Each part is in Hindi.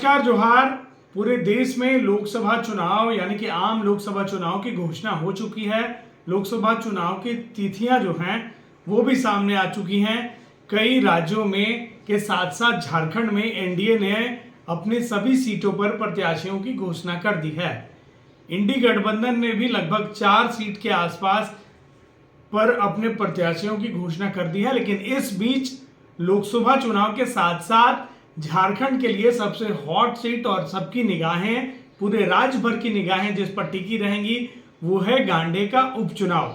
नमस्कार जोहार। पूरे देश में लोकसभा चुनाव यानी कि आम लोकसभा चुनाव की घोषणा हो चुकी है। लोकसभा चुनाव की तिथियां जो हैं वो भी सामने आ चुकी हैं। कई राज्यों में के साथ साथ झारखंड में एनडीए ने अपनी सभी सीटों पर प्रत्याशियों की घोषणा कर दी है। इंडी गठबंधन ने भी लगभग 4 सीट के आसपास पर अपने प्रत्याशियों की घोषणा कर दी है। लेकिन इस बीच लोकसभा चुनाव के साथ साथ झारखंड के लिए सबसे हॉट सीट और सबकी निगाहें, पूरे राज्य भर की निगाहें जिस पर टिकी रहेंगी वो है गांडे का उपचुनाव।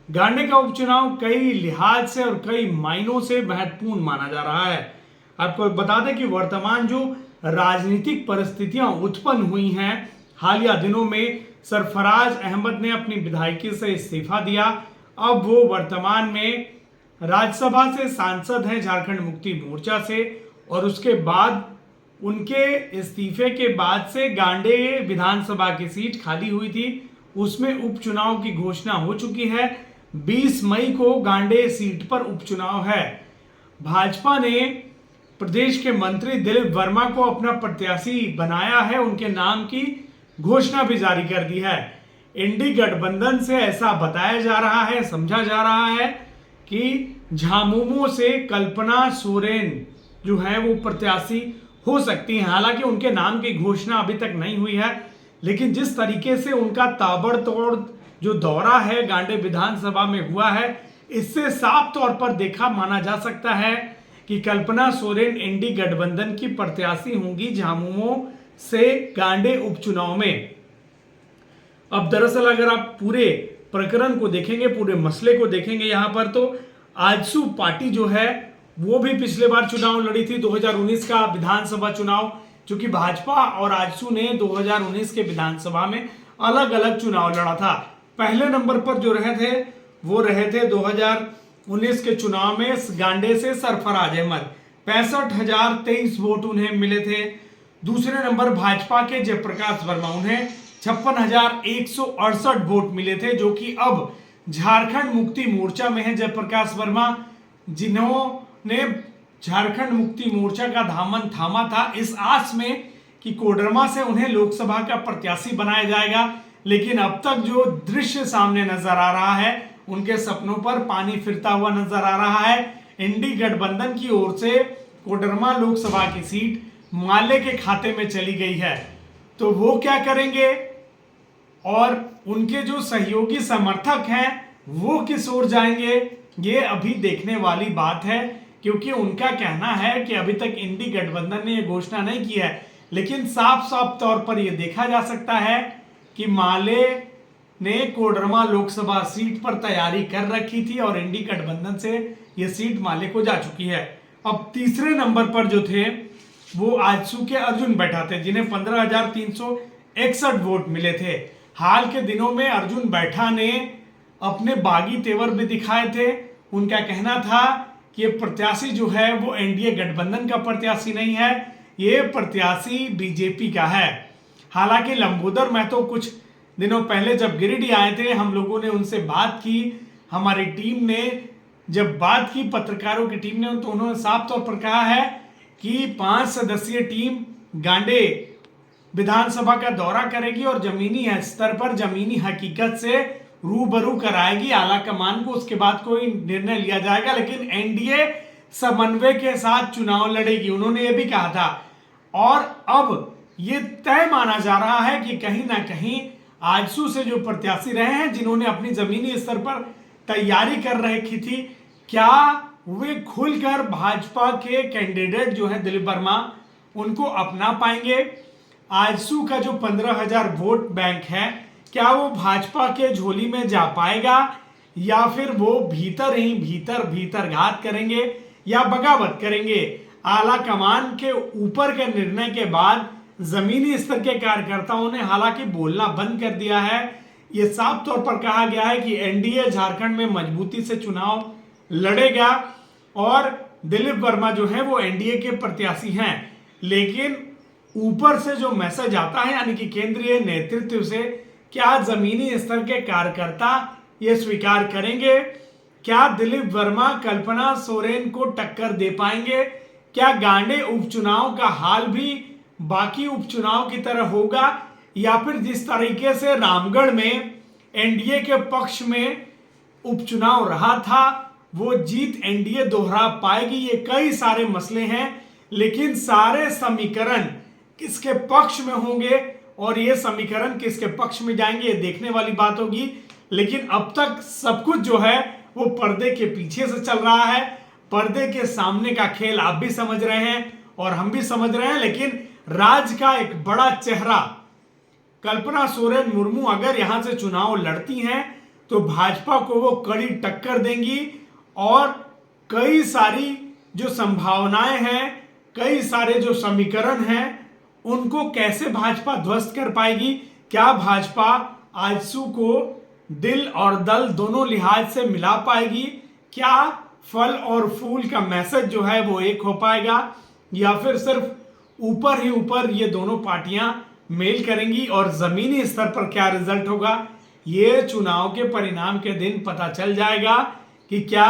गांडे का उपचुनाव कई लिहाज से और कई मायनों से महत्वपूर्ण माना जा रहा है। आपको बता दें कि वर्तमान जो राजनीतिक परिस्थितियां उत्पन्न हुई हैं, हालिया दिनों में सरफराज अहमद ने अपनी विधायकी से इस्तीफा दिया। अब वो वर्तमान में राज्यसभा से सांसद हैं झारखंड मुक्ति मोर्चा से, और उसके बाद उनके इस्तीफे के बाद से गांडे विधानसभा की सीट खाली हुई थी, उसमें उपचुनाव की घोषणा हो चुकी है। 20 मई को गांडे सीट पर उपचुनाव है। भाजपा ने प्रदेश के मंत्री दिलीप वर्मा को अपना प्रत्याशी बनाया है, उनके नाम की घोषणा भी जारी कर दी है। इंडी गठबंधन से ऐसा बताया जा रहा है, समझा जा रहा है कि झामुमो से कल्पना सोरेन जो है वो प्रत्याशी हो सकती हैं। हालांकि उनके नाम की घोषणा अभी तक नहीं हुई है, लेकिन जिस तरीके से उनका ताबड़तोड़ जो दौरा है गांडे विधानसभा में हुआ है, इससे साफ तौर पर देखा माना जा सकता है कि कल्पना सोरेन इंडी गठबंधन की प्रत्याशी होंगी झामुमो से गांडे उपचुनाव में। अब दरअसल अगर आप पूरे प्रकरण को देखेंगे, पूरे मसले को देखेंगे यहां पर, तो आजसू पार्टी जो है वो भी पिछले बार चुनाव लड़ी थी, 2019 का विधानसभा चुनाव, क्योंकि भाजपा और आजसू ने 2019 के विधानसभा में अलग अलग चुनाव लड़ा था। पहले नंबर पर जो रहे थे वो रहे थे 2019 के चुनाव में गांडे से सरफराज अहमद, 65,023 वोट उन्हें मिले थे। दूसरे नंबर भाजपा के जयप्रकाश वर्मा, उन्हें 56,168 वोट मिले थे, जो कि अब झारखंड मुक्ति मोर्चा में है जयप्रकाश वर्मा, जिन्होंने झारखंड मुक्ति मोर्चा का दामन थामा था इस आस में कि कोडरमा से उन्हें लोकसभा का प्रत्याशी बनाया जाएगा। लेकिन अब तक जो दृश्य सामने नजर आ रहा है, उनके सपनों पर पानी फिरता हुआ नजर आ रहा है। इंडी गठबंधन की ओर से कोडरमा लोकसभा की सीट माले के खाते में चली गई है, तो वो क्या करेंगे और उनके जो सहयोगी समर्थक हैं वो किस ओर जाएंगे, ये अभी देखने वाली बात है। क्योंकि उनका कहना है कि अभी तक इंडी गठबंधन ने यह घोषणा नहीं की है, लेकिन साफ साफ तौर पर यह देखा जा सकता है कि माले ने कोडरमा लोकसभा सीट पर तैयारी कर रखी थी और इंडी गठबंधन से यह सीट माले को जा चुकी है। अब तीसरे नंबर पर जो थे वो आजसू के अर्जुन बैठा थे, जिन्हें 15,361 वोट मिले थे। हाल के दिनों में अर्जुन बैठा ने अपने बागी तेवर भी दिखाए थे। उनका कहना था कि ये प्रत्याशी जो है वो एनडीए गठबंधन का प्रत्याशी नहीं है, ये प्रत्याशी बीजेपी का है। हालांकि लंबोदर महतो कुछ दिनों पहले जब गिरिडीह आए थे, हम लोगों ने उनसे बात की, हमारी टीम ने जब बात की, पत्रकारों की टीम ने, तो उन्होंने साफ तौर पर कहा है कि 5 सदस्यीय टीम गांडे विधानसभा का दौरा करेगी और जमीनी स्तर पर जमीनी हकीकत से रूबरू कराएगी आला कमान को, उसके बाद कोई निर्णय लिया जाएगा। लेकिन एनडीए समन्वय के साथ चुनाव लड़ेगी, उन्होंने ये भी कहा था। और अब ये तय माना जा रहा है कि कहीं ना कहीं आजसू से जो प्रत्याशी रहे हैं, जिन्होंने अपनी जमीनी स्तर पर तैयारी कर रखी थी, क्या वे खुलकर भाजपा के कैंडिडेट जो है दिलीप वर्मा, उनको अपना पाएंगे? आजसू का जो 15,000 वोट बैंक है, क्या वो भाजपा के झोली में जा पाएगा, या फिर वो भीतर ही भीतर घात करेंगे या बगावत करेंगे? आला कमान के ऊपर के निर्णय के बाद जमीनी स्तर के कार्यकर्ताओं ने हालांकि बोलना बंद कर दिया है। ये साफ तौर पर कहा गया है कि एनडीए झारखंड में मजबूती से चुनाव लड़ेगा और दिलीप वर्मा जो है वो एनडीए के प्रत्याशी हैं। लेकिन ऊपर से जो मैसेज आता है, यानी कि केंद्रीय नेतृत्व से, क्या जमीनी स्तर के कार्यकर्ता ये स्वीकार करेंगे? क्या दिलीप वर्मा कल्पना सोरेन को टक्कर दे पाएंगे? क्या गांडे उपचुनाव का हाल भी बाकी उपचुनाव की तरह होगा, या फिर जिस तरीके से रामगढ़ में एनडीए के पक्ष में उपचुनाव रहा था वो जीत एनडीए दोहरा पाएगी। ये कई सारे मसले हैं, लेकिन सारे समीकरण किसके पक्ष में होंगे और ये समीकरण किसके पक्ष में जाएंगे, ये देखने वाली बात होगी। लेकिन अब तक सब कुछ जो है वो पर्दे के पीछे से चल रहा है। पर्दे के सामने का खेल आप भी समझ रहे हैं और हम भी समझ रहे हैं, लेकिन राज का एक बड़ा चेहरा कल्पना सोरेन मुर्मू अगर यहां से चुनाव लड़ती हैं तो भाजपा को वो कड़ी टक्कर देंगी और कई सारी जो संभावनाएं हैं, कई सारे जो समीकरण हैं, उनको कैसे भाजपा ध्वस्त कर पाएगी। क्या भाजपा आजसू को दिल और दल दोनों लिहाज से मिला पाएगी? क्या फल और फूल का मैसेज जो है वो एक हो पाएगा, या फिर सिर्फ ऊपर ही ऊपर ये दोनों पार्टियां मेल करेंगी और जमीनी स्तर पर क्या रिजल्ट होगा, ये चुनाव के परिणाम के दिन पता चल जाएगा कि क्या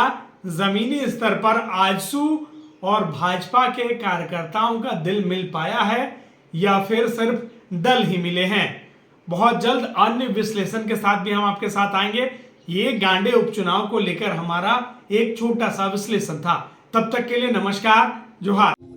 जमीनी स्तर पर आजसू और भाजपा के कार्यकर्ताओं का दिल मिल पाया है या फिर सिर्फ दल ही मिले हैं। बहुत जल्द अन्य विश्लेषण के साथ भी हम आपके साथ आएंगे। ये गांडे उपचुनाव को लेकर हमारा एक छोटा सा विश्लेषण था। तब तक के लिए नमस्कार, जोहार।